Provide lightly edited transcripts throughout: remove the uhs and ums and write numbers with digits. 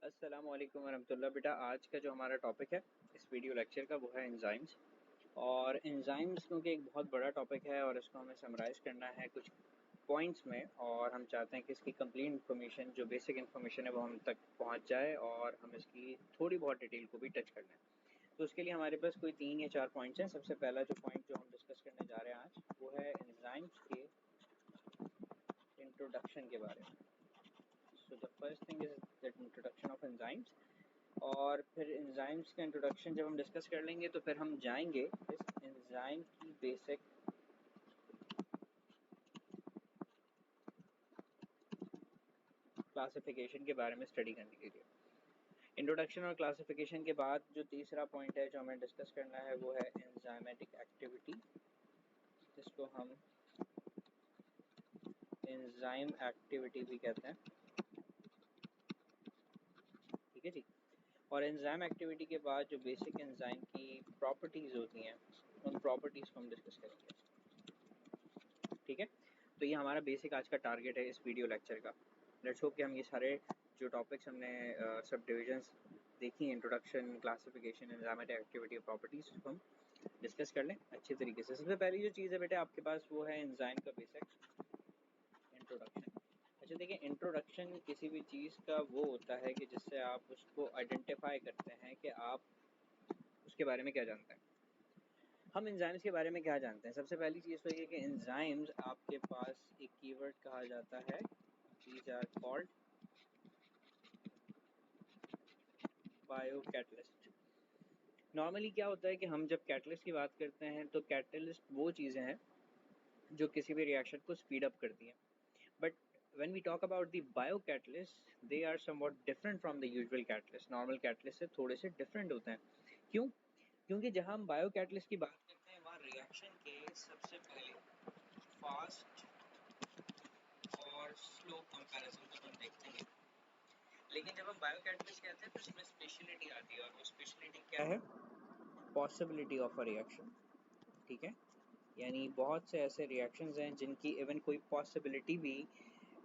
अस्सलाम वालेकुम वरहमतुल्लाह। बेटा, आज का जो हमारा टॉपिक है इस वीडियो लेक्चर का वो है एंजाइम्स। और एंजाइम्स क्योंकि एक बहुत बड़ा टॉपिक है और इसको हमें समराइज़ करना है कुछ पॉइंट्स में, और हम चाहते हैं कि इसकी कंप्लीट इन्फॉर्मेशन जो बेसिक इन्फॉर्मेशन है वो हम तक पहुंच जाए और हम इसकी थोड़ी बहुत डिटेल को भी टच कर लें। तो उसके लिए हमारे पास कोई 3 या 4 पॉइंट्स हैं। सबसे पहला जो पॉइंट जो हम डिस्कस करने जा रहे हैं आज वो है एंजाइम्स के इंट्रोडक्शन के बारे में। So the first thing is that introduction of enzymes. और फिर एंजाइम्स का इंट्रोडक्शन जब हम डिस्कस कर लेंगे तो फिर हम जाएंगे इस एंजाइम की बेसिक क्लासिफिकेशन के बारे में स्टडी करने के लिए। इंट्रोडक्शन और क्लासिफिकेशन के बाद जो तीसरा पॉइंट है जो हमें डिस्कस करना है वो है एंजाइमेटिक एक्टिविटी, जिसको हम एंजाइम एक्टिविटी भी कहते हैं। ठीक है जी। और एंजाइम एक्टिविटी के बाद जो बेसिक एंजाइम की प्रॉपर्टीज़ होती हैं उन प्रॉपर्टीज़ को हम डिस्कस करेंगे। ठीक है, तो ये हमारा बेसिक आज का टारगेट है इस वीडियो लेक्चर का। लेट्स होप कि हम ये सारे जो टॉपिक्स हमने सब डिविजन्स देखी, इंट्रोडक्शन, क्लासिफिकेशन, एंजाइमेटिक एक्टिविटी और प्रॉपर्टीज़, उसको हम डिस्कस कर लें अच्छे तरीके से। सबसे पहली जो चीज़ है बेटे आपके पास वो है एंजाइम का बेसिक इंट्रोडक्शन। अच्छा देखिए, इंट्रोडक्शन किसी भी चीज़ का वो होता है कि जिससे आप उसको आइडेंटिफाई करते हैं कि आप उसके बारे में क्या जानते हैं। हम एंजाइम्स के बारे में क्या जानते हैं? सबसे पहली चीज़ तो ये कि एंजाइम्स आपके पास एक कीवर्ड कहा जाता है, these are called biocatalyst. Normally क्या होता है कि हम जब कैटलिस्ट की बात करते हैं तो कैटलिस्ट वो चीज़ें हैं जो किसी भी रिएक्शन को स्पीड अप करती हैं। But when we talk about the biocatalysts, they are somewhat different from the usual catalyst. Normal catalyst से थोड़े से डिफरेंट होते हैं। क्यों? क्योंकि जहाँ हम बायोकैटलिस्ट की बात करते हैं वहाँ रिएक्शन के सबसे पहले फास्ट और स्लो कंपैरिजन को हम देखते हैं। लेकिन जब हम बायोकैटलिस्ट कहते हैं तो इसमें स्पेशलिटी आती है, और वो स्पेशलिटी क्या है? Possibility of a reaction. ठीक है, यानी बहुत से ऐसे रिएक्शंस हैं जिनकी इवन कोई पॉसिबिलिटी भी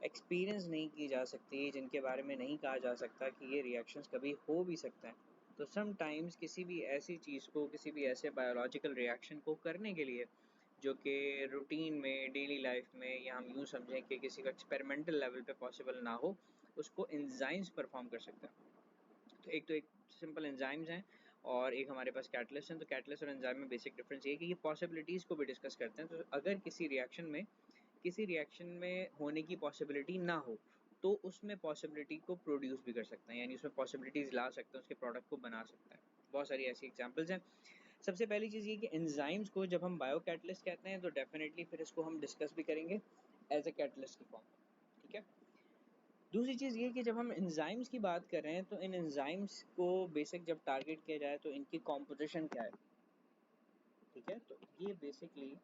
एक्सपीरियंस नहीं की जा सकती, जिनके बारे में नहीं कहा जा सकता कि ये रिएक्शंस कभी हो भी सकते हैं। तो समटाइम्स किसी भी ऐसी चीज़ को, किसी भी ऐसे बायोलॉजिकल रिएक्शन को करने के लिए जो कि रूटीन में, डेली लाइफ में, या हम यूँ समझें कि किसी का एक्सपेरिमेंटल लेवल पे पॉसिबल ना हो, उसको एंजाइम्स परफॉर्म कर सकते हैं। तो एक सिंपल एंजाइम्स हैं और एक हमारे पास कैटलिस्ट हैं। तो कैटलिस्ट और एंजाइम में बेसिक डिफरेंस ये है कि ये पॉसिबिलिटीज़ को भी डिस्कस करते हैं। तो अगर किसी रिएक्शन में होने की पॉसिबिलिटी ना हो तो उसमें पॉसिबिलिटी को प्रोड्यूस भी कर सकते हैं, यानी उसमें पॉसिबिलिटीज़ ला सकते हैं, उसके प्रोडक्ट को बना सकते हैं। बहुत सारी ऐसी एग्जांपल्स हैं। सबसे पहली चीज़ ये कि एंजाइम्स को जब हम बायोकैटलिस्ट कहते हैं तो डेफिनेटली फिर इसको हम डिस्कस भी करेंगे एज ए कैटलिस्ट की फॉर्म में। ठीक है, दूसरी चीज़ ये कि जब हम एंजाइम्स की बात कर रहे हैं तो इन एंजाइम्स को बेसिक जब टारगेट किया जाए तो इनकी कॉम्पोजिशन क्या है। ठीक है, तो ये basically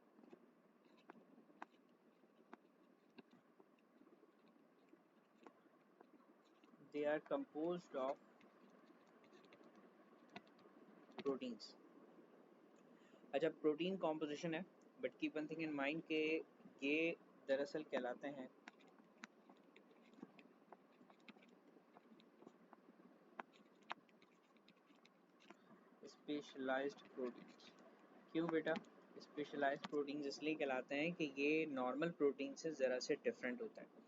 they are composed of proteins. अच्छा, प्रोटीन कॉम्पोजिशन है, but keep one thing in mind के ये दरअसल कहलाते हैं स्पेशलाइज्ड प्रोटीन्स। क्यों बेटा स्पेशलाइज्ड प्रोटीन्स इसलिए कहलाते हैं कि ये नॉर्मल प्रोटीन से ज़रा से डिफरेंट होता है।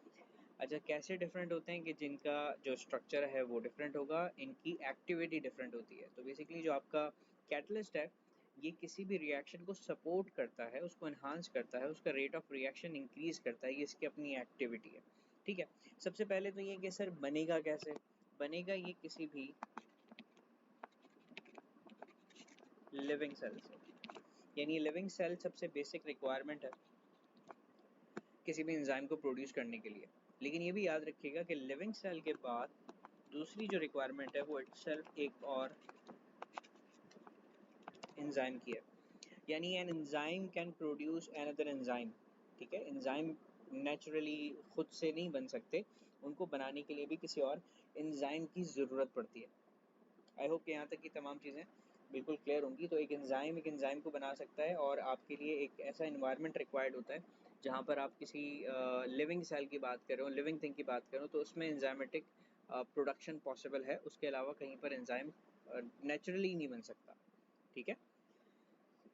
अच्छा, कैसे डिफरेंट होते हैं? कि जिनका जो स्ट्रक्चर है वो डिफरेंट होगा, इनकी एक्टिविटी डिफरेंट होती है। तो बेसिकली जो आपका कैटलिस्ट है ये किसी भी रिएक्शन को सपोर्ट करता है, उसको इन्हांस करता है, उसका रेट ऑफ रिएक्शन इंक्रीज करता है, ये इसकी अपनी एक्टिविटी है। ठीक है, सबसे पहले तो ये कि सर बनेगा कैसे? बनेगा ये किसी भी लिविंग सेल से, यानी लिविंग सेल सबसे बेसिक रिक्वायरमेंट है किसी भी एंजाइम को प्रोड्यूस करने के लिए। लेकिन ये भी याद रखिएगा कि लिविंग सेल के बाद दूसरी जो रिक्वायरमेंट है वो इटसेल्फ एक और एंजाइम की है, यानी an enzyme can produce another enzyme. ठीक है, एंजाइम नेचुरली खुद से नहीं बन सकते, उनको बनाने के लिए भी किसी और एंजाइम की ज़रूरत पड़ती है। आई होप कि यहाँ तक की तमाम चीज़ें बिल्कुल क्लियर होंगी। तो एक एंजाइम को बना सकता है, और आपके लिए एक ऐसा इन्वायरमेंट रिक्वायर्ड होता है जहाँ पर आप किसी लिविंग सेल की बात करो, लिविंग थिंग की बात करो, तो उसमें एंजाइमेटिक प्रोडक्शन पॉसिबल है, उसके अलावा कहीं पर एंजाइम नेचुरली नहीं बन सकता। ठीक है।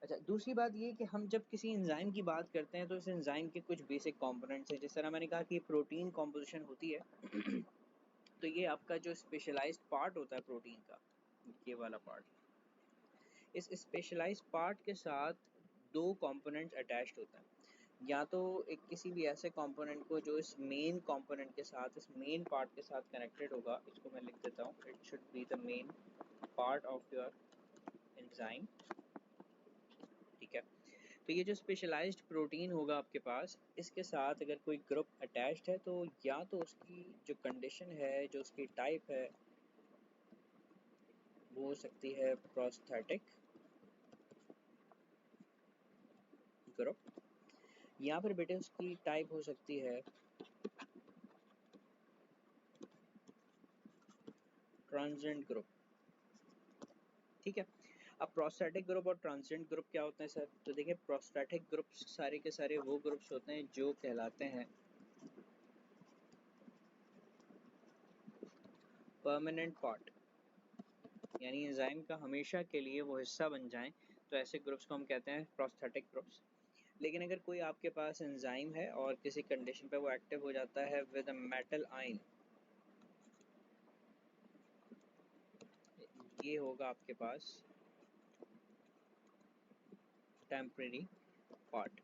अच्छा, दूसरी बात ये कि हम जब किसी एंजाइम की बात करते हैं तो इस एंजाइम के कुछ बेसिक कंपोनेंट्स हैं। जिस तरह मैंने कहा कि प्रोटीन कॉम्पोजिशन होती है तो ये आपका जो स्पेशलाइज्ड पार्ट होता है प्रोटीन का, ये वाला पार्ट, इस स्पेशलाइज्ड पार्ट के साथ दो कंपोनेंट्स अटैच्ड होते हैं। या तो एक किसी भी ऐसे कंपोनेंट को जो इस मेन कंपोनेंट के साथ, इस मेन पार्ट के साथ कनेक्टेड होगा, इसको मैं लिख देता हूँ, it should be the main part of your enzyme. ठीक है। तो ये जो स्पेशलाइज्ड प्रोटीन होगा आपके पास, इसके साथ अगर कोई ग्रुप अटैच्ड है तो या तो उसकी जो कंडीशन है, जो उसकी टाइप है, वो हो सकती है प्रोस्थेटिक ग्रुप, या फिर बेटे उसकी टाइप हो सकती है ट्रांजिएंट ग्रुप। ठीक है। अब प्रोस्थेटिक ग्रुप और ट्रांजिएंट ग्रुप क्या होते हैं सर? तो देखिए, प्रोस्थेटिक ग्रुप्स सारे के सारे वो ग्रुप्स होते हैं जो कहलाते हैं परमानेंट पार्ट, यानी एंजाइम का हमेशा के लिए वो हिस्सा बन जाएं, तो ऐसे ग्रुप्स को हम कहते हैं प्रोस्थेटिक ग्रुप्स। लेकिन अगर कोई आपके पास एंजाइम है और किसी कंडीशन पे वो एक्टिव हो जाता है विद अ मेटल आयन, ये होगा आपके पास टेम्परेरी पार्ट।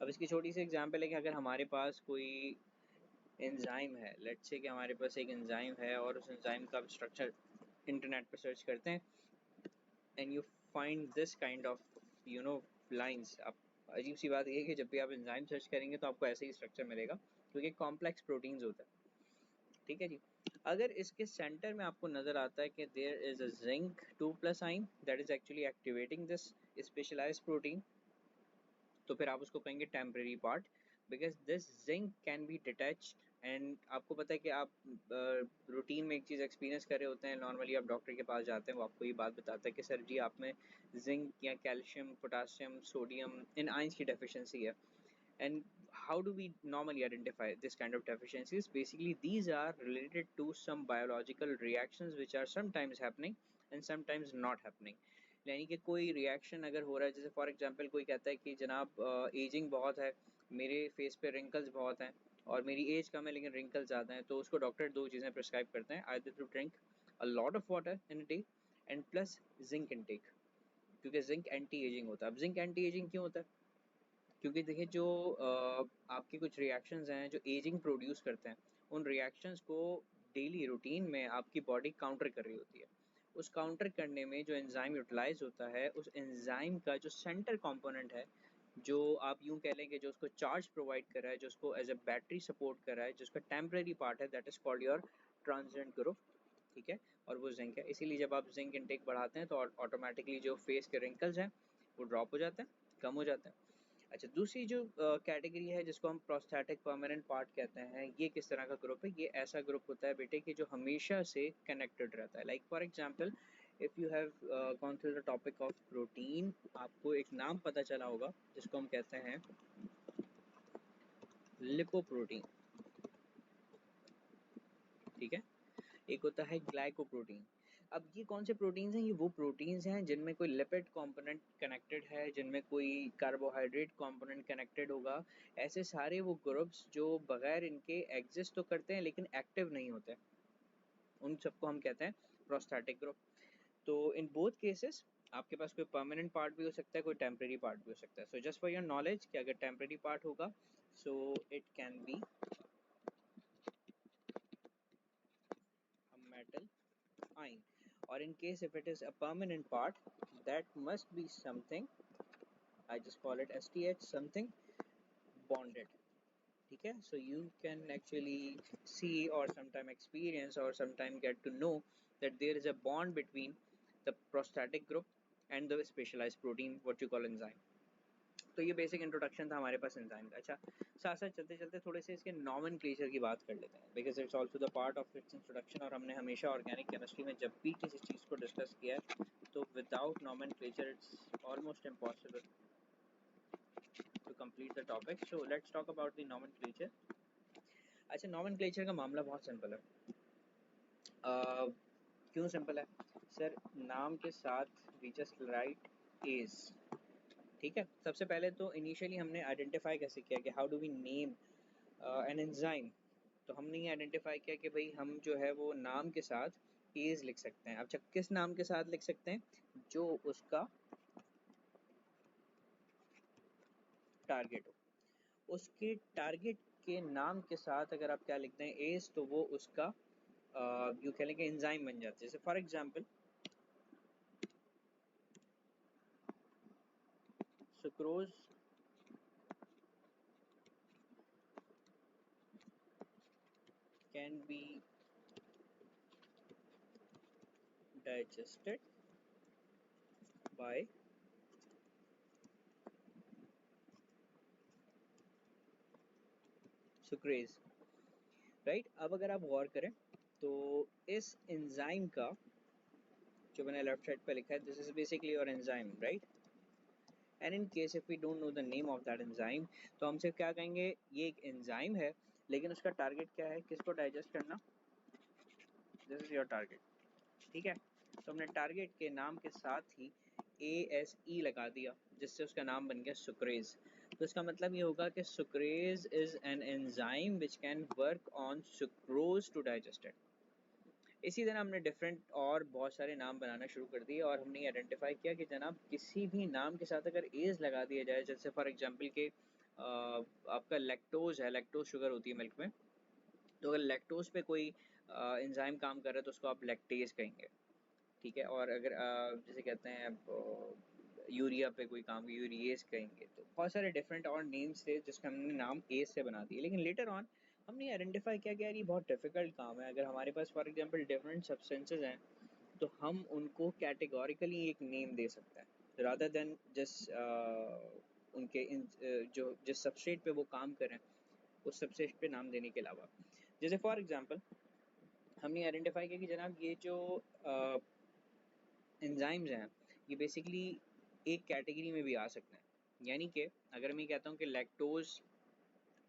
अब इसकी छोटी सी एग्जांपल है कि अगर हमारे पास कोई एंजाइम है, लेट्स से कि हमारे पास एक एंजाइम है और उस एंजाइम का स्ट्रक्चर इंटरनेट पर सर्च करते हैं and you find this kind of lines. आप, अजीब सी बात ये है कि जब भी आप एंजाइम सर्च करेंगे तो आपको ऐसे ही स्ट्रक्चर मिलेगा, क्योंकि कॉम्प्लेक्स प्रोटीन्स होता है। ठीक है जी। अगर इसके सेंटर में आपको नजर आता है कि there is a zinc 2+ ion that is actually activating this specialized protein, तो फिर आप उसको कहेंगे temporary part, because this zinc can be detached. And आपको पता है कि आप रूटीन में एक चीज़ एक्सपीरियंस कर रहे होते हैं, नॉर्मली आप डॉक्टर के पास जाते हैं, वो आपको ये बात बताता है कि सर जी आप में जिंक या कैल्शियम, पोटासियम, सोडियम, इन आयंस की डेफिशिएंसी है। And how do we normally identify this kind of deficiencies? Basically, these are related to some biological reactions which are sometimes happening and sometimes not happening. यानी कि कोई reaction अगर हो रहा है, जैसे फॉर एग्जांपल कोई कहता है कि जनाब एजिंग बहुत है, मेरे फेस पे रिंकल्स बहुत हैं और मेरी एज कम है लेकिन रिंकल्स ज़्यादा हैं, तो उसको डॉक्टर दो चीज़ें प्रिस्क्राइब करते हैं, either to drink a lot of water in a day and plus zinc intake, क्योंकि जिंक एंटी एजिंग होता है। अब जिंक एंटी एजिंग क्यों होता है? क्योंकि देखिए, जो आपके कुछ रिएक्शंस हैं जो एजिंग प्रोड्यूस करते हैं, उन रिएक्शंस को डेली रूटीन में आपकी बॉडी काउंटर कर रही होती है। उस काउंटर करने में जो एंजाइम यूटिलाइज होता है, उस एंजाइम का जो सेंटर कंपोनेंट है, जो आप यूं कह लें कि जो उसको चार्ज प्रोवाइड कर रहा है, जो उसको एज अ बैटरी सपोर्ट कर रहा है, जिसका टेम्परेरी पार्ट है, that is called your transient group. ठीक है। और वो जिंक है। इसीलिए जब आप जिंक इनटेक बढ़ाते हैं तो ऑटोमेटिकली जो फेस के रिंकल्स हैं वो ड्रॉप हो जाते हैं, कम हो जाते हैं। अच्छा, दूसरी जो कैटेगरी है जिसको हम प्रोस्थेटिक परमानेंट पार्ट कहते हैं, ये किस तरह का ग्रुप है? ये ऐसा ग्रुप होता है बेटे कि जो हमेशा से कनेक्टेड रहता है। Like for example, if you have gone through the topic of protein, आपको एक नाम पता चला होगा जिसको हम कहते हैं लिपोप्रोटीन। ठीक है। एक होता है ग्लाइकोप्रोटीन। अब ये कौन से प्रोटीन्स हैं? ये वो प्रोटीन्स हैं जिनमें कोई लिपिड कंपोनेंट कनेक्टेड है, जिनमें कोई कार्बोहाइड्रेट कंपोनेंट कनेक्टेड होगा। ऐसे सारे वो ग्रुप्स जो बगैर इनके एग्जिस्ट तो करते हैं लेकिन एक्टिव नहीं होते, उन सबको हम कहते हैं प्रोस्थेटिक ग्रुप। तो इन बोथ केसेस आपके पास कोई परमानेंट पार्ट भी हो सकता है, कोई टेम्परेरी पार्ट भी हो सकता है। So just for your knowledge कि अगर टेम्परेरी पार्ट होगा, so it can be a metal ion, or in case if it is a permanent part, that must be something, I just call it STH, something bonded. ठीक है। So you can actually see or sometime experience or sometime get to know that there is a bond between the prostatic group and the specialized protein what you call enzyme. तो ये basic introduction था हमारे पास enzyme का। अच्छा, साथ साथ चलते चलते थोड़े से इसके नॉमेनक्लेचर की बात कर लेते हैं, because it's also the part of its introduction. और हमने हमेशा ऑर्गेनिक केमिस्ट्री में जब भी किसी चीज़ को डिस्कस किया है तो without nomenclature it's almost impossible to complete the topic. So let's talk about the nomenclature. अच्छा, नॉमेनक्लेचर का मामला बहुत सिंपल है। क्यों सिंपल है सर? नाम के साथ वी जस्ट राइट इज, ठीक है। सबसे पहले तो इनिशियली हमने आइडेंटिफाई कैसे किया कि how do we name an enzyme. तो हमने ये आइडेंटिफाई किया कि भाई हम जो है वो नाम के साथ इज लिख सकते हैं। अच्छा, किस नाम के साथ लिख सकते हैं? जो उसका टारगेट हो, उसके टारगेट के नाम के साथ अगर आप क्या लिखते हैं एज, तो वो उसका यू कह लेंगे एंजाइम बन जाते हैं। जैसे for example sucrose can be digested by sucrase, right. अब अगर आप गौर करें तो इस एंजाइम का जो मैंने लेफ्ट साइड पे लिखा है, this is basically your enzyme, right. And in case if we don't know the name of that enzyme, तो हम सिर्फ क्या कहेंगे, ये एक एंजाइम है, लेकिन उसका टारगेट क्या है, किसको डाइजेस्ट करना, दिस इज योर टारगेट, ठीक है। तो हमने टारगेट के नाम के साथ ही ASE लगा दिया, जिससे उसका नाम बन गया सुक्रेज। तो इसका मतलब ये होगा कि sucrase is an enzyme which can work on sucrose to digest it. इसी तरह हमने डिफरेंट और बहुत सारे नाम बनाना शुरू कर दिए, और हमने आइडेंटिफाई किया कि जनाब किसी भी नाम के साथ अगर एज लगा दिया जाए, जैसे फॉर एग्जांपल के आपका लैक्टोज है, लैक्टोज शुगर होती है मिल्क में, तो अगर लैक्टोज पे कोई एंजाइम काम कर रहा है तो उसको आप लैक्टेज कहेंगे, ठीक है। और अगर जैसे कहते हैं यूरिया पे कोई काम, यूरिएज कहेंगे। तो बहुत सारे डिफरेंट और नेम्स थे जिसके हमने नाम एज से बना दिए, लेकिन लेटर ऑन हमने आइडेंटिफाई किया कि यार ये बहुत डिफिकल्ट काम है। अगर हमारे पास फॉर एग्जांपल डिफरेंट सब्सटेंसेज हैं तो हम उनको कैटेगोरिकली एक नेम दे सकते हैं, रादर देन जस्ट उनके जो जिस सबस्ट्रेट पे वो काम करें उस सबस्ट्रेट पे नाम देने के अलावा। जैसे फॉर एग्जांपल हमने आइडेंटिफाई किया कि जनाब ये जो एंजाइम्स हैं ये बेसिकली एक कैटेगरी में भी आ सकते हैं। यानी कि अगर मैं कहता हूँ कि लैक्टोज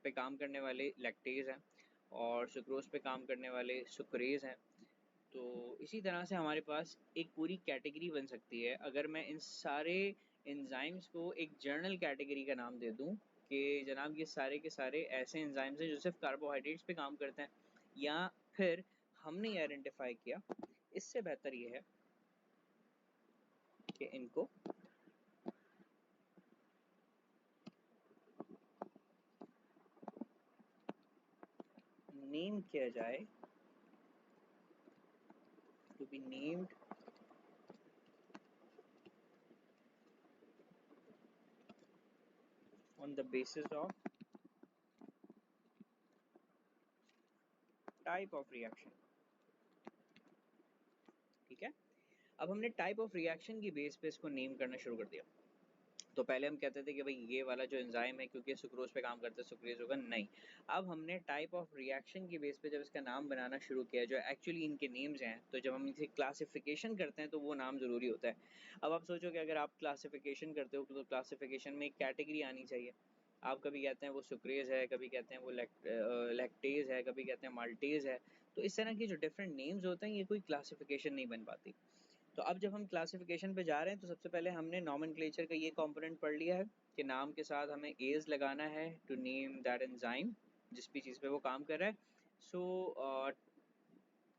पे काम करने वाले लैक्टेज हैं और सुक्रोज पे काम करने वाले सुक्रेज हैं, तो इसी तरह से हमारे पास एक पूरी कैटेगरी बन सकती है अगर मैं इन सारे एंजाइम्स को एक जर्नल कैटेगरी का नाम दे दूं कि जनाब ये सारे के सारे ऐसे एंजाइम्स हैं जो सिर्फ कार्बोहाइड्रेट्स पे काम करते हैं। या फिर हमने आइडेंटिफाई किया, इससे बेहतर ये है कि इनको नेम किया जाए, to be named on the basis of type of reaction, ठीक है। अब हमने टाइप ऑफ रिएक्शन की बेस पे इसको नेम करना शुरू कर दिया। तो पहले हम कहते थे कि भाई ये वाला जो एंजाइम है क्योंकि सुक्रोज पे काम करता है सुक्रेज होगा, नहीं। अब हमने टाइप ऑफ रिएक्शन की बेस पे जब इसका नाम बनाना शुरू किया, जो एक्चुअली इनके नेम्स हैं, तो जब हम इसे क्लासिफिकेशन करते हैं तो वो नाम ज़रूरी होता है। अब आप सोचो कि अगर आप क्लासिफिकेशन करते हो तो क्लासिफिकेशन में एक कैटेगरी आनी चाहिए। आप कभी कहते हैं वो सुक्रेज है, कभी कहते हैं वो लैक्टेज है, कभी कहते हैं माल्टेज है। तो इस तरह के जो डिफरेंट नेम्स होते हैं ये कोई क्लासिफिकेशन नहीं बन पाती। तो अब जब हम क्लासिफिकेशन पे जा रहे हैं तो सबसे पहले हमने नॉमेनक्लेचर का ये कंपोनेंट पढ़ लिया है कि नाम के साथ हमें एज लगाना है टू नेम दैट एंजाइम जिस भी चीज़ पे वो काम कर रहा है। सो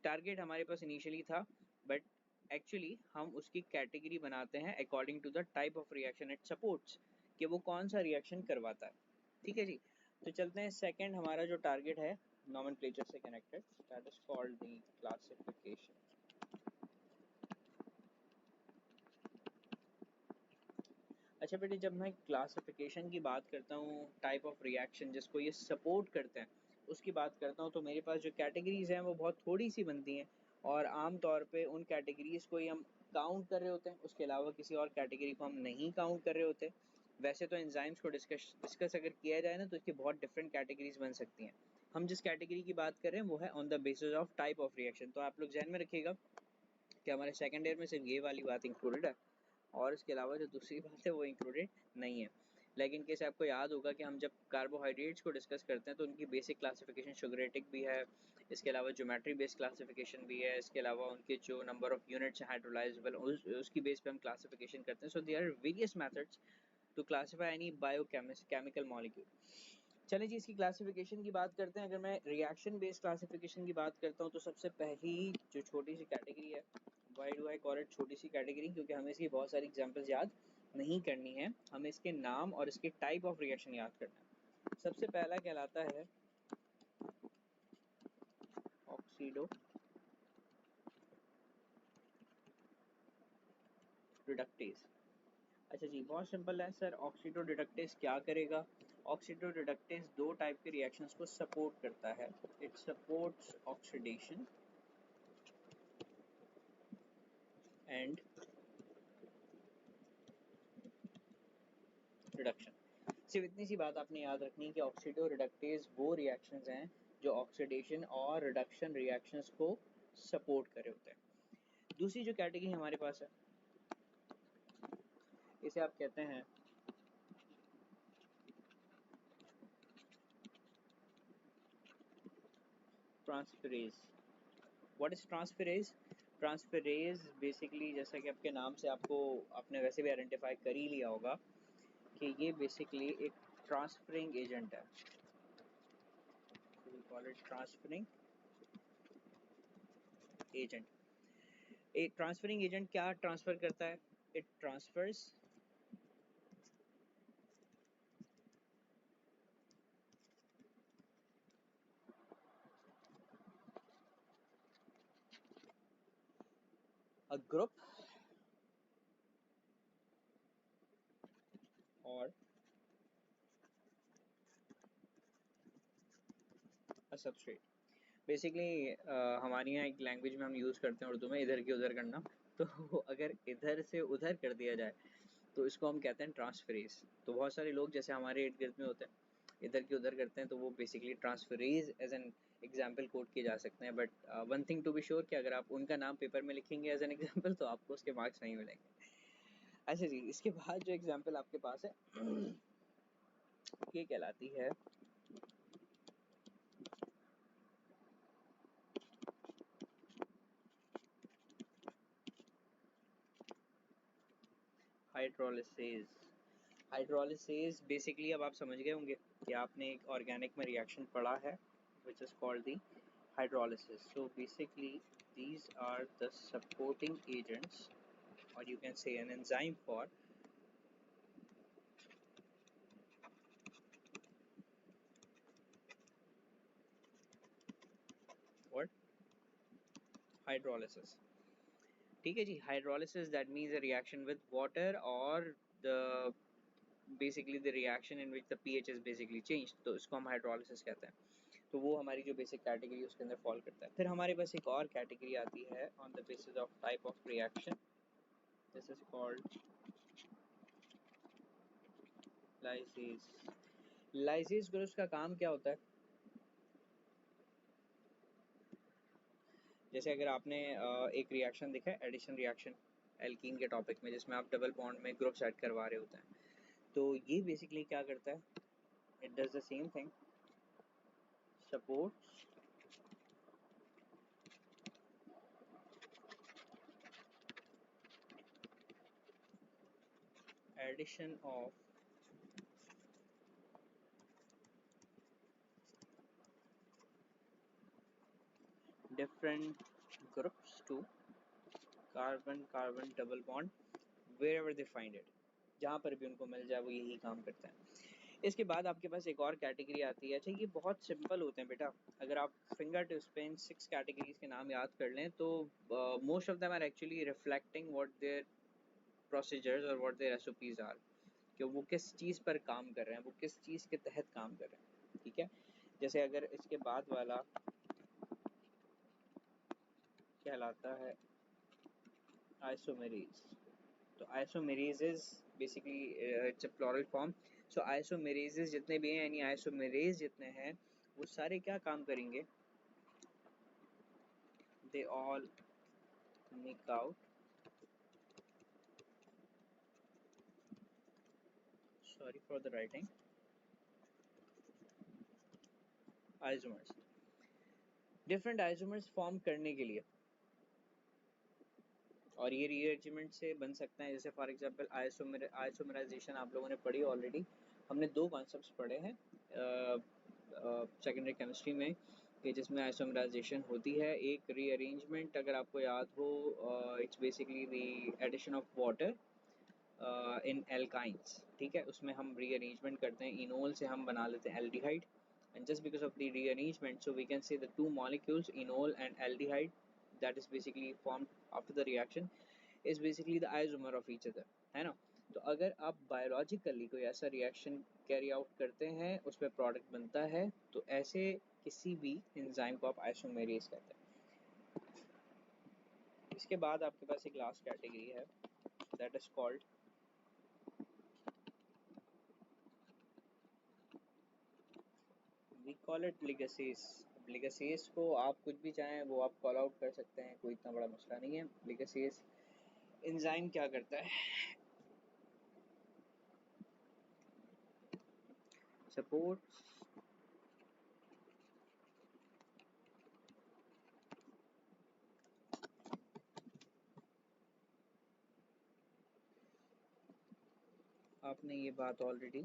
टारगेट हमारे पास इनिशियली था, बट एक्चुअली हम उसकी कैटेगरी बनाते हैं according to the type of reaction it supports, कि वो कौन सा रिएक्शन करवाता है, ठीक है जी। तो चलते हैं, सेकंड हमारा जो टारगेट है नॉमेनक्लेचर से connected, that is called the classification. अच्छा बेटे, जब मैं क्लासिफिकेशन की बात करता हूँ, टाइप ऑफ रिएक्शन जिसको ये सपोर्ट करते हैं उसकी बात करता हूँ, तो मेरे पास जो कैटेगरीज हैं वो बहुत थोड़ी सी बनती हैं, और आम तौर पे उन कैटेगरीज को ही हम काउंट कर रहे होते हैं, उसके अलावा किसी और कैटेगरी को हम नहीं काउंट कर रहे होते। वैसे तो एंजाइम्स को डिस्कस अगर किया जाए ना तो इसकी बहुत डिफरेंट कैटेगरीज बन सकती हैं। हम जिस कैटेगरी की बात कर रहे हैं वो है on the basis of type of reaction. तो आप लोग ध्यान में रखिएगा कि हमारे सेकेंड ईयर में सिर्फ ये वाली बात इंक्लूडेड है, और इसके अलावा जो दूसरी बात है वो इंक्लूडेड नहीं है। लाइक इन केस आपको याद होगा कि हम जब कार्बोहाइड्रेट्स को डिस्कस करते हैं तो उनकी बेसिक क्लासिफिकेशन शुगरेटिक भी है, इसके अलावा ज्योमेट्री बेस्ड क्लासिफिकेशन भी है, इसके अलावा उनके जो नंबर ऑफ यूनिट्स हाइड्रोलाइजेबल उसकी बेस पे हम क्लासिफिकेशन करते हैं. So there are various methods to classify any biochemical molecule. चलिए जी, इसकी क्लासिफिकेशन की बात करते हैं. अगर मैं रिएक्शन बेस्ड क्लासिफिकेशन की बात करता हूँ तो सबसे पहली जो छोटी सी कैटेगरी है, why do I call it छोटी सी कैटेगरी, क्योंकि हमें इसकी बहुत सारी एग्जांपल्स याद नहीं करनी है, हमें इसके नाम और इसके टाइप ऑफ रिएक्शन याद करना है. सबसे पहला कहलाता है ऑक्सीडो रिडक्टेज. अच्छा जी, बहुत सिंपल है सर. ऑक्सीडो रिडक्टेज क्या करेगा? ऑक्सीडो रिडक्टेज दो टाइप के रिएक्शंस को सपोर्ट करता है. It supports oxidation and reduction. सिर्फ इतनी सी बात आपने याद रखनी है कि ऑक्सीडो रिडक्टेज वो रिएक्शंस हैं जो ऑक्सीडेशन और रिडक्शन रिएक्शंस को सपोर्ट कर रहे होते हैं. दूसरी जो कैटेगरी हमारे पास है, इसे आप कहते हैं transferase. What is transferase? Transferase basically, जैसा कि आपके नाम से आपने वैसे भी आइडेंटिफाई कर ही लिया होगा कि ये बेसिकली एक ट्रांसफरिंग एजेंट है. We call it transferring agent. एक ट्रांसफरिंग एजेंट क्या ट्रांसफर करता है? It transfers a group or a substrate. बेसिकली हमारे यहाँ एक लैंग्वेज में हम यूज़ करते हैं उर्दू में, इधर की उधर करना. तो अगर इधर से उधर कर दिया जाए तो इसको हम कहते हैं ट्रांसफरेज. तो बहुत सारे लोग जैसे हमारे इर्द गिर्द में होते हैं, इधर की उधर करते हैं, तो वो basically transferase as an example quote किए जा सकते हैं. But one thing to be sure कि अगर आप उनका नाम पेपर में लिखेंगे एज एन एग्जाम्पल तो आपको उसके मार्क्स नहीं मिलेंगे. अच्छा जी, इसके बाद जो एग्जाम्पल आपके पास है ये कहलाती है हाइड्रोलिसिस. हाइड्रोलिसिस बेसिकली अब आप समझ गए होंगे कि आपने एक ऑर्गेनिक में रिएक्शन पढ़ा है which is called the hydrolysis. So basically these are the supporting agents, or you can say an enzyme for what? Hydrolysis. ठीक है जी, hydrolysis that means a reaction with water or the basically the reaction in which the pH is basically changed. तो इसको हम hydrolysis कहते हैं. तो वो हमारी जो बेसिक कैटेगरी उसके अंदर फॉल करता है. फिर हमारे पास एक और कैटेगरी आती है on the basis of type of reaction. This is called lysis. Lysis groups का काम क्या होता है? जैसे अगर आपने एक रिएक्शन देखा है, एडिशन रिएक्शन एल्कीन के टॉपिक में, जिसमें आप डबल बॉन्ड में ग्रुप्स ऐड करवा रहे होते हैं, तो ये बेसिकली क्या करता है? It does the same thing, supports addition of different groups to carbon carbon double bond wherever they find it. जहाँ पर भी उनको मिल जाए वो यही काम करते हैं. इसके बाद आपके पास एक और कैटेगरी आती है. अच्छा, ये बहुत सिंपल होते हैं बेटा. अगर आप फिंगर टिप्स पे इन 6 कैटेगरीज के नाम याद कर लें तो most of them are actually reflecting what their procedures और व्हाट देयर एसओपीज आर, कि वो किस चीज़ पर काम कर रहे हैं, वो किस चीज़ के तहत काम कर रहे हैं. ठीक है. जैसे अगर इसके बाद वाला कहलाता है आइसोमेरेज. तो isomerases basically it's a plural form. So isomerases जितने भी हैं, यानी आइसोमेरेज जितने हैं, वो सारे क्या काम करेंगे? They all make out sorry for the writing, isomers, different isomers form करने के लिए, और ये रीअरेंजमेंट से बन सकता है। जैसे फॉर एग्जांपल आइसोमराइजेशन आप लोगों ने पढ़ी ऑलरेडी, हमने दो कॉन्सेप्ट्स पढ़े हैं सेकेंडरी केमिस्ट्री में कि जिसमें आइसोमराइजेशन होती है। एक रीअरेंजमेंट अगर आपको याद हो, it's basically the addition of water in alkynes, ठीक है, उसमें हम रीअरेंजमेंट करते हैं, इनोल से हम बना लेते हैं aldehyde, and just because of the rearrangement, so we can say the two molecules enol and aldehyde that is basically formed after the reaction is basically the isomer of each other, है ना। तो अगर आप biologically कोई ऐसा reaction carry out करते हैं, उसमें प्रोडक्ट बनता है, तो ऐसे किसी भी एंजाइम को आप आइसोमेरेज कहते हैं। इसके बाद आपके पास एक लास्ट कैटेगरी है, that is called we call it ligases. Ligases को आप कुछ भी चाहें वो आप कॉल आउट कर सकते हैं, कोई इतना बड़ा मसला नहीं है। लिगेसीज एंजाइम क्या करता है, सपोर्ट्स आपने ये बात ऑलरेडी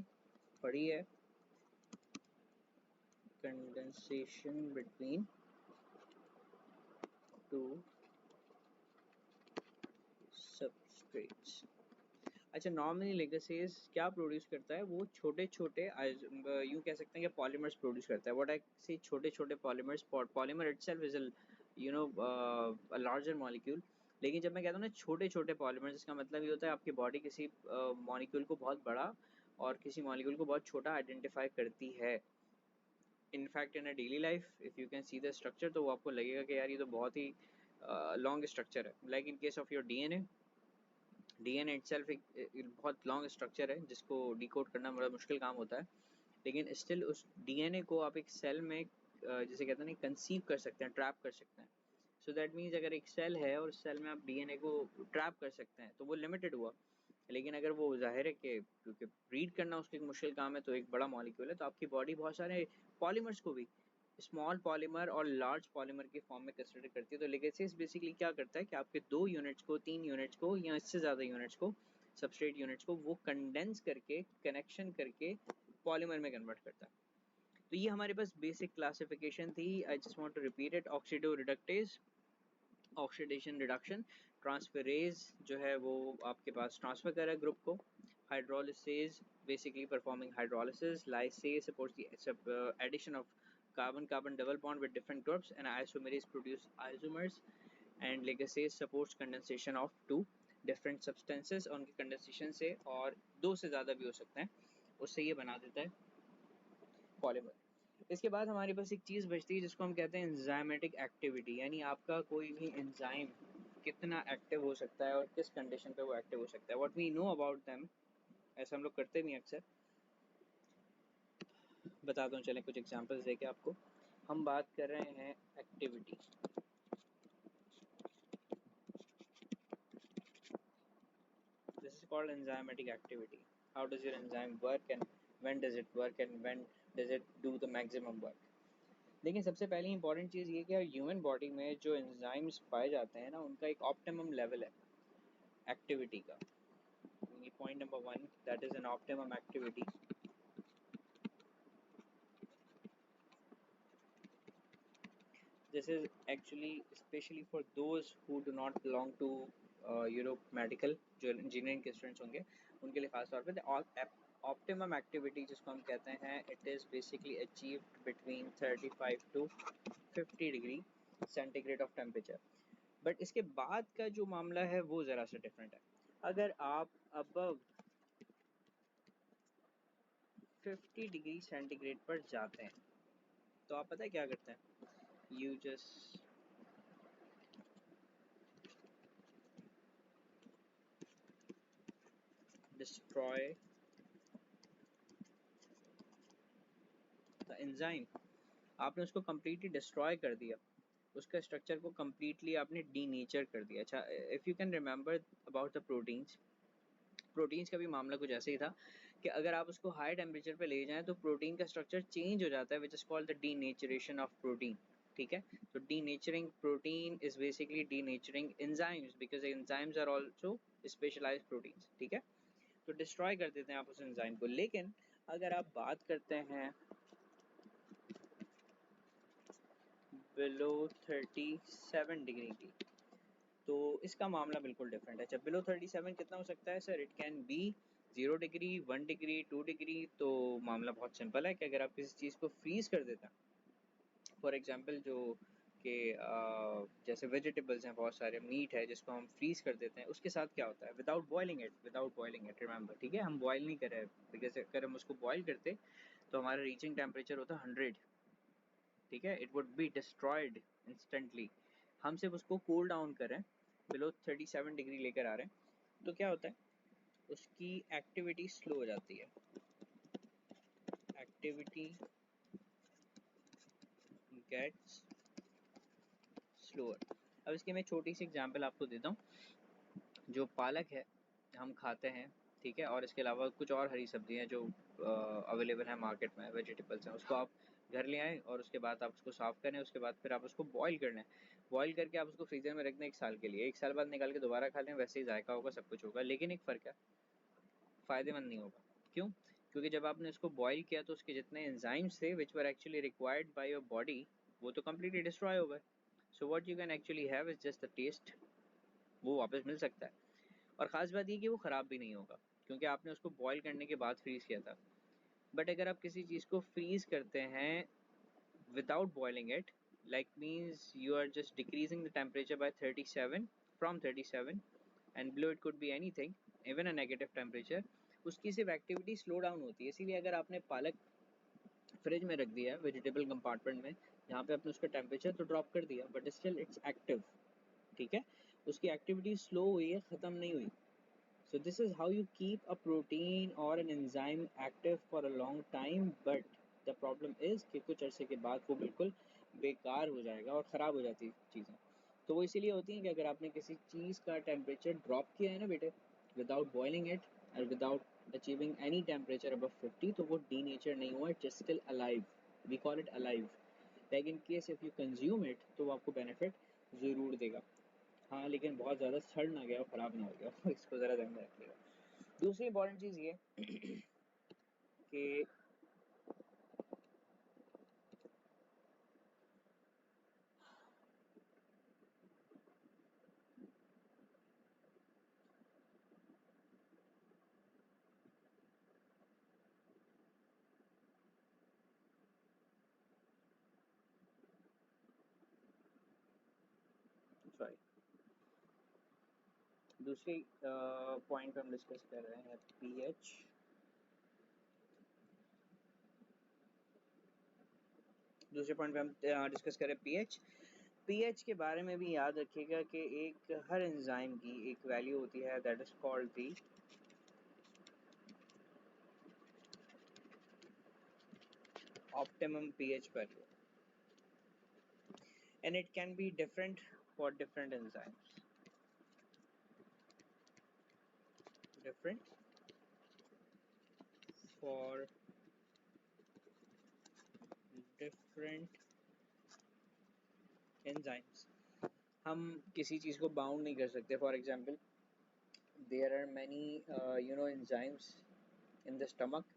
पढ़ी है, कंडेंसेशन बिटवीन टू सबस्ट्रेट्स। अच्छा, नॉर्मली लिगेसेज क्या प्रोड्यूस करता है, वो छोटे छोटे यूँ कह सकते हैं कि पॉलीमर्स प्रोड्यूस करता है। व्हाट आई से छोटे छोटे polymers, polymer itself is you know a larger molecule. लेकिन जब मैं कहता हूँ ना छोटे छोटे पॉलीमर्स, इसका मतलब ये होता है आपकी बॉडी किसी मॉलिक्यूल को बहुत बड़ा और किसी मॉलिक्यूल को बहुत छोटा आइडेंटिफाई करती है। In fact in a daily life if you can see the structure, तो वो आपको लगेगा कि यार ये तो बहुत ही लॉन्ग स्ट्रक्चर है। Like in case of your DNA, DNA itself एक बहुत लॉन्ग स्ट्रक्चर है जिसको डिकोड करना बड़ा मुश्किल काम होता है, लेकिन स्टिल उस डीएनए को आप एक सेल में जिसे कहते हैं ना कंसीव कर सकते हैं, ट्रैप कर सकते हैं। सो दैट मीन्स अगर एक सेल है और सेल में आप डीएनए को ट्रैप कर सकते हैं तो वो लिमिटेड हुआ। लेकिन अगर वो जाहिर है कि क्योंकि रीड करना उसका एक मुश्किल काम है, तो एक बड़ा मॉलिक्यूल है, तो आपकी बॉडी बहुत सारे पॉलीमर्स को भी स्मॉल पॉलीमर और लार्ज पॉलीमर के फॉर्म में कंसिडर करती है। तो लिगेसेस बेसिकली क्या करता है कि आपके 2 यूनिट्स को, 3 यूनिट्स को या इससे ज़्यादा यूनिट्स को, सबस्ट्रेट यूनिट्स को वो कंडेंस करके, कनेक्शन करके पॉलीमर में कन्वर्ट करता है। तो ये हमारे पास बेसिक क्लासिफिकेशन थी। I just want to repeat it. Oxido reductase, oxidation reduction, transferase जो है वो आपके पास ट्रांसफर कर रहा है ग्रुप को, hydrolases basically performing hydrolysis, lyases supports the addition of carbon carbon double bond with different groups, and isomerase produce isomers, and ligase supports condensation of two different substances। और उनके कंडेंसेशन से, और दो से ज़्यादा भी हो सकते हैं, उससे ये बना देता है पॉलीमर। इसके बाद हमारे पास एक चीज़ बचती है जिसको हम कहते हैं एंजाइमेटिक एक्टिविटी, यानी आपका कोई भी एंजाइम कितना एक्टिव हो सकता है और किस कंडीशन पे वो एक्टिव हो सकता है। What we know about them, ऐसा हम लोग करते नहीं अक्सर। बताता हूँ, चलें कुछ एग्जांपल्स देके आपको। हम बात कर रहे हैं activity, this is called enzymatic activity. How does your enzyme work and when does it work and when does it do the maximum work? लेकिन सबसे पहली इंपॉर्टेंट चीज़ ये कि ह्यूमन बॉडी में जो एंजाइम्स पाए जाते हैं ना, उनका एक ऑप्टिमम लेवल है एक्टिविटी का। ये point number 1, that is an optimum activity. This is actually especially for those who do not belong to medical, जो इंजीनियरिंग के स्टूडेंट्स होंगे उनके लिए खास तौर पे ऑप्टिमम एक्टिविटी जिसको हम कहते हैं, it is basically achieved between 35 to 50 degree centigrade of temperature. But इसके बाद का जो मामला है वो ज़रा सा डिफरेंट है। अगर आप अबव 50 डिग्री सेंटीग्रेड पर जाते हैं तो आप पता है क्या करते हैं, you just destroy the enzyme. आपने उसको कम्प्लीटली डिस्ट्रॉय कर दिया, उसका स्ट्रक्चर को कम्प्लीटली आपने डीनेचर कर दिया। अच्छा, if you can remember about the proteins, proteins का भी मामला कुछ ऐसे ही था कि अगर आप उसको हाई टेम्परेचर पे ले जाएं तो प्रोटीन का स्ट्रक्चर चेंज हो जाता है, which is called the denaturation of protein. ठीक है, तो denaturing protein is basically denaturing enzymes, because enzymes are also specialized proteins. ठीक है, तो डिस्ट्रॉय कर देते हैं आप उस एंजाइम को। लेकिन अगर आप बात करते हैं बिलो 37 डिग्री की, तो इसका मामला बिल्कुल डिफरेंट है। जब बिलो 37 कितना हो सकता है sir? It can be 0 degree, 1 degree, 2 degree. तो मामला बहुत सिंपल है कि अगर आप किसी चीज़ को फ्रीज कर देते हैं, फॉर एग्जांपल जो कि जैसे वेजिटेबल्स हैं, बहुत सारे मीट है जिसको हम फ्रीज कर देते हैं, उसके साथ क्या होता है? Without boiling it, without boiling it, remember. ठीक है, हम बॉयल नहीं कर रहे, बिकॉज अगर हम उसको बॉयल करते तो हमारा रीचिंग टेम्परेचर होता 100। ठीक है, it would be destroyed instantly. हम सिर्फ उसको कूल डाउन करें, बिलो 37 डिग्री लेकर आ रहे हैं, तो क्या होता है? उसकी एक्टिविटी स्लो हो जाती है, एक्टिविटी गेट्स स्लोअर। अब इसकी मैं छोटी सी एग्जांपल आपको देता हूँ। जो पालक है हम खाते हैं, ठीक है, और इसके अलावा कुछ और हरी सब्जियां जो अवेलेबल है मार्केट में, वेजिटेबल्स हैं, उसको आप घर ले आएँ और उसके बाद आप उसको साफ़ करें, उसके बाद फिर आप उसको बॉईल कर लें। बॉईल करके आप उसको फ्रीज़र में रख दें 1 साल के लिए। 1 साल बाद निकाल के दोबारा खा लें, वैसे ही जायका होगा, सब कुछ होगा। लेकिन एक फ़र्क है, फ़ायदेमंद नहीं होगा। क्यों? क्योंकि जब आपने उसको बॉईल किया तो उसके जितने एंजाइम्स थे which were actually required by your body, वो तो कंप्लीटली डिस्ट्रॉय हो गए। So what you can actually have is just the taste, वो वापस मिल सकता है। और ख़ास बात ये कि वो ख़राब भी नहीं होगा, क्योंकि आपने उसको बॉईल करने के बाद फ्रीज़ किया था। बट अगर आप किसी चीज़ को फ्रीज़ करते हैं without boiling it, like means you are just decreasing the temperature by 37, from 37, and below it could be anything, even a negative temperature, उसकी सिर्फ एक्टिविटी स्लो डाउन होती है। इसीलिए अगर आपने पालक फ्रिज में रख दिया वेजिटेबल कंपार्टमेंट में, जहाँ पे आपने उसका टेम्परेचर तो ड्रॉप कर दिया, बट स्टिल इट्स एक्टिव। ठीक है, उसकी एक्टिविटी स्लो हुई है, ख़त्म नहीं हुई। So this is how you keep a protein or an enzyme active for a long time, but the problem is कि कुछ अरसे के बाद वो बिल्कुल बेकार हो जाएगा और ख़राब हो जाती है चीज़ें। तो वो इसीलिए होती हैं कि अगर आपने किसी चीज़ का टेम्परेचर ड्रॉप किया है ना बेटे, विदाउट बॉइलिंग इट और without achieving any temperature above 50, तो वो डीनेचर नहीं हुआ, it is still alive, we call it alive. Like in case if you consume it तो वो आपको बेनिफिट ज़रूर देगा। हाँ, लेकिन बहुत ज़्यादा सड़ ना गया और ख़राब ना हो गया इसको ज़रा ध्यान में रखिएगा। दूसरी इंपॉर्टेंट चीज़ ये कि सॉरी, दूसरी पॉइंट हम डिस्कस कर रहे हैं पीएच। दूसरे पॉइंट पे हम डिस्कस करें पीएच। पीएच के बारे में भी याद रखिएगा कि एक हर एंजाइम की एक वैल्यू होती है, that is called the optimum pH value, and it can be different for different enzymes, different for different enzymes। हम किसी चीज़ को बाउंड नहीं कर सकते। For example there are many enzymes in the stomach,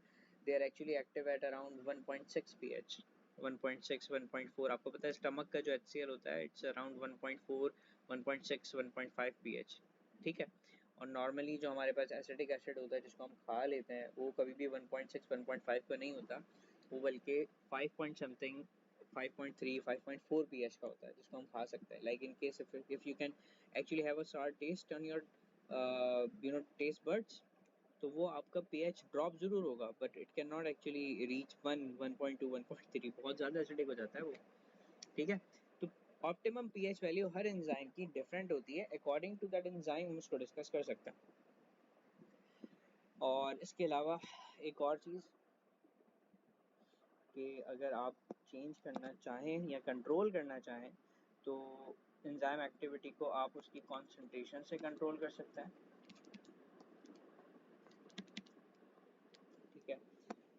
they are actually active at around 1.6 pH, 1.6 1.4। आपको पता है stomach का जो HCl होता है इट्स अराउंड 1.4 1.6 1.5 pH। ठीक है, और नॉर्मली जो हमारे पास एसिटिक एसिड होता है जिसको हम खा लेते हैं वो कभी भी 1.6 1.5 का नहीं होता, वो बल्कि 5 पॉइंट समथिंग 5.3 5.4 pH का होता है जिसको हम खा सकते हैं। Like in case if you can actually have a sour taste on your taste buds, तो वो आपका pH ड्रॉप ज़रूर होगा, but it can not actually reach 1 1.2 1.3, बहुत ज़्यादा एसिडिक हो जाता है वो। ठीक है, तो ऑप्टिमम pH वैल्यू हर एंजाइम की डिफरेंट होती है, अकॉर्डिंग टू दैट एंजाइम हम उसको डिस्कस कर सकते हैं। और इसके अलावा एक और चीज़ कि अगर आप चेंज करना चाहें या कंट्रोल करना चाहें तो एंजाइम एक्टिविटी को आप उसकी कॉन्सेंट्रेशन से कंट्रोल कर सकते हैं।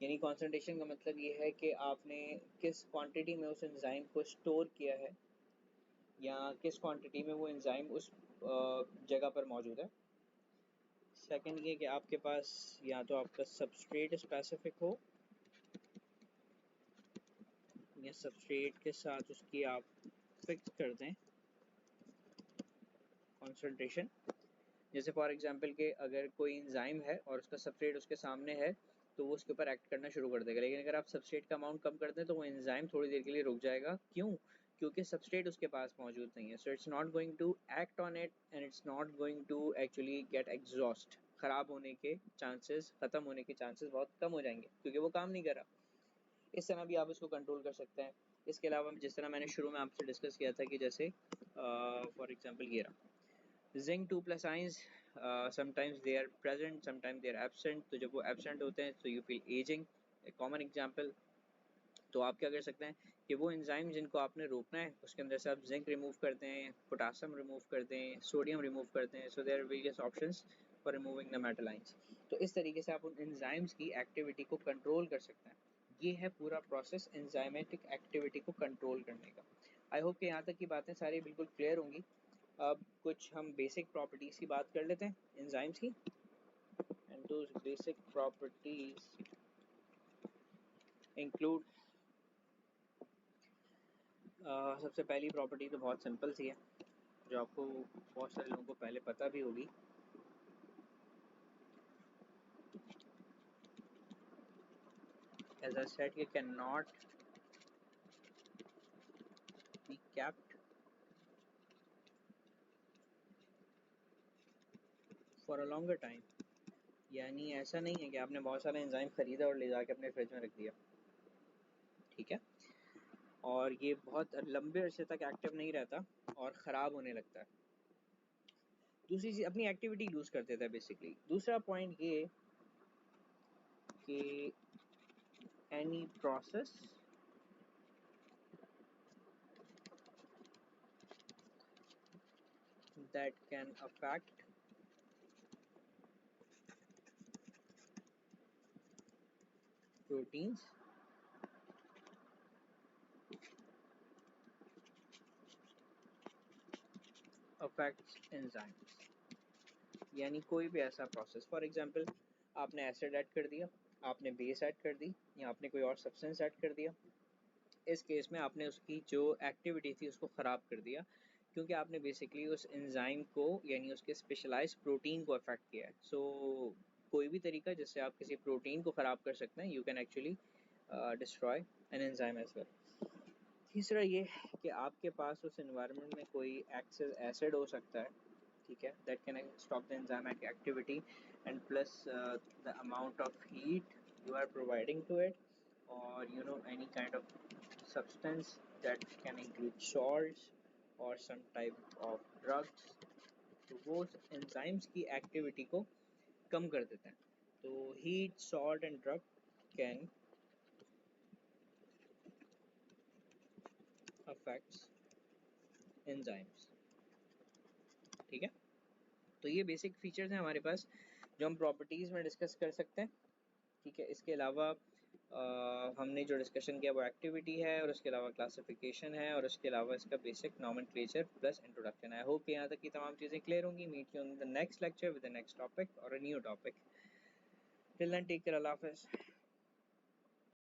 यानी कॉन्सेंट्रेशन का मतलब ये है कि आपने किस क्वांटिटी में उस एंजाइम को स्टोर किया है या किस क्वांटिटी में वो एंजाइम उस जगह पर मौजूद है। सेकंड ये कि आपके पास या तो आपका सबस्ट्रेट स्पेसिफिक हो या सबस्ट्रेट के साथ उसकी आप फिक्स कर दें कॉन्सेंट्रेशन। जैसे फॉर एग्जांपल के अगर कोई एंजाइम है और उसका सबस्ट्रेट उसके सामने है तो वो उसके ऊपर एक्ट करना शुरू कर देगा, लेकिन अगर आप सबस्ट्रेट का अमाउंट कम कर दें तो वो एंजाइम थोड़ी देर के लिए रुक जाएगा। क्यों? क्योंकि सबस्ट्रेट उसके पास मौजूद नहीं है। So it's not going to act on it and it's not going to actually get exhaust. खराब होने के चांसेस, खत्म होने के चांसेस बहुत कम हो जाएंगे क्योंकि वो काम नहीं कर रहा। इस तरह भी आप इसको कंट्रोल कर सकते हैं। इसके अलावा जिस तरह मैंने शुरू में आपसे डिस्कस किया था कि जैसे फॉर एग्जांपल ये रहा zinc 2+ ions, sometimes they are present sometimes they are absent. तो जब वो एब्सेंट होते हैं तो you feel aging, a common example. तो आप क्या कर सकते हैं कि वो एंजाइम जिनको आपने रोकना है उसके अंदर से आप जिंक रिमूव करते हैं, पोटासियम रिमूव करते हैं, सोडियम रिमूव करते हैं। So there are various options for removing the metal ions. तो इस तरीके से आप उन एंजाइम्स की एक्टिविटी को कंट्रोल कर सकते हैं। ये है पूरा प्रोसेस एंजाइमेटिक एक्टिविटी को कंट्रोल करने का। आई होप कि यहाँ तक की बातें सारी बिल्कुल क्लियर होंगी। अब कुछ हम बेसिक प्रॉपर्टीज की बात कर लेते हैं एंजाइम्स की। And those basic properties include, सबसे पहली प्रॉपर्टी तो बहुत सिंपल सी है जो आपको बहुत सारे लोगों को पहले पता भी होगी। As I said, it cannot be kept for a longer time। यानी ऐसा नहीं है कि आपने बहुत सारा एंजाइम खरीदा और ले जाके अपने फ्रिज में रख दिया, ठीक है, और ये बहुत लंबे अरसे तक एक्टिव नहीं रहता और ख़राब होने लगता है। दूसरी चीज़, अपनी एक्टिविटी लूज कर देता है बेसिकली। दूसरा पॉइंट ये कि any process that can affect proteins affects enzymes। यानी कोई भी ऐसा प्रोसेस, फॉर एग्जांपल आपने एसिड ऐड कर दिया, आपने बेस ऐड कर दी या आपने कोई और सब्सटेंस ऐड कर दिया। इस केस में आपने उसकी जो एक्टिविटी थी उसको ख़राब कर दिया क्योंकि आपने बेसिकली उस एंजाइम को यानी उसके स्पेशलाइज प्रोटीन को अफेक्ट किया है। सो कोई भी तरीका जिससे आप किसी प्रोटीन को ख़राब कर सकते हैं, you can actually destroy an enzyme as well. तीसरा ये कि आपके पास उस एनवायरनमेंट में कोई एक्सेस एसिड हो सकता है, ठीक है, that can stop the enzymatic activity and plus the amount of heat you are providing to it, और you know any kind of substance that can include salts or some type of drugs। तो वो enzymes की activity को कम कर देते हैं। तो heat, salt and drug can affects enzymes, ठीक है। तो ये बेसिक फीचर्स हैं हमारे पास जो हम प्रॉपर्टीज़ में डिस्कस कर सकते हैं, ठीक है। इसके अलावा हमने जो डिस्कशन किया वो एक्टिविटी है, और उसके अलावा क्लासिफिकेशन है, और उसके अलावा इसका बेसिक नॉमेनक्लेचर प्लस इंट्रोडक्शन है। आई होप कि यहाँ तक की तमाम चीज़ें क्लियर होंगी। Meet you on the next lecture with the next topic और a new topic. Till then take care, अल्लाह हाफिज़।